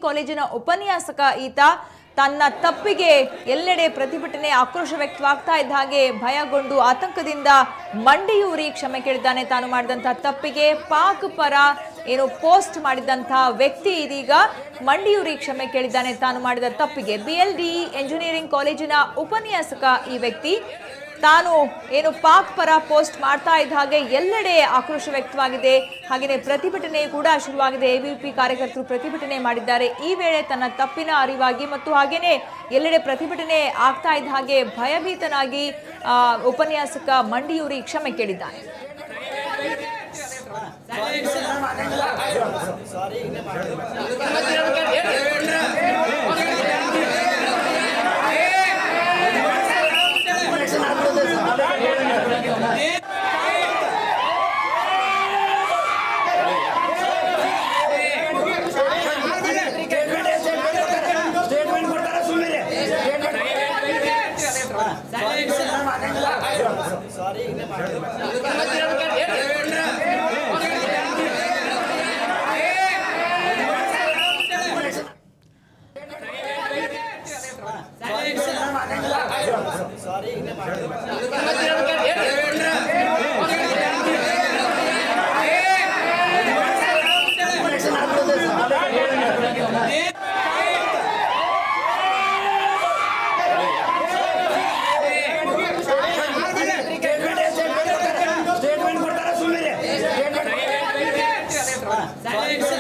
ಕಾಲೇಜಿನ ಉಪನ್ಯಾಸಕ ಈತ ತನ್ನ ತಪ್ಪಿಗೆ ಎಲ್ಲೆಡೆ ಪ್ರತಿಭಟನೆ ಆಕ್ರೋಶ ವ್ಯಕ್ತವಾಗ್ತಾ ಇದ್ದ ಹಾಗೆ ಭಯಗೊಂಡು ಆತಂಕದಿಂದ ಮಂಡಿಯೂರಿ ಕ್ಷಮೆ ಕೇಳಿದ್ದಾನೆ. ತಾನು ಮಾಡಿದಂತಹ ತಪ್ಪಿಗೆ ಪಾಕ್ ಪರ ಏನು ಪೋಸ್ಟ್ ಮಾಡಿದಂತಹ ವ್ಯಕ್ತಿ ಇದೀಗ ಮಂಡಿಯೂರಿ ಕ್ಷಮೆ ಕೇಳಿದ್ದಾನೆ. ತಾನು ಮಾಡಿದ ತಪ್ಪಿಗೆ BLD ಎಂಜಿನಿಯರಿಂಗ್ ಕಾಲೇಜಿನ ಉಪನ್ಯಾಸಕ ಈ ವ್ಯಕ್ತಿ ತಾನು ಏನು ಪಾಕ್ ಪರ ಪೋಸ್ಟ್ ಮಾಡ್ತಾ ಇದ್ದ ಹಾಗೆ ಎಲ್ಲೆಡೆ ಆಕ್ರೋಶ ವ್ಯಕ್ತವಾಗಿದೆ. ಹಾಗೆಯೇ ಪ್ರತಿಭಟನೆ ಕೂಡ ಶುರುವಾಗಿದೆ. AVP ಕಾರ್ಯಕರ್ತರು ಪ್ರತಿಭಟನೆ ಮಾಡಿದ್ದಾರೆ. ಈ ವೇಳೆ ತನ್ನ ತಪ್ಪಿನ ಅರಿವಾಗಿ ಮತ್ತು ಹಾಗೇನೆ ಎಲ್ಲೆಡೆ ಪ್ರತಿಭಟನೆ ಆಗ್ತಾ ಇದ್ದ ಹಾಗೆ ಭಯಭೀತನಾಗಿ ಉಪನ್ಯಾಸಕ ಮಂಡಿಯೂರಿ ಕ್ಷಮೆ ಕೇಳಿದ್ದಾನೆ. Silence.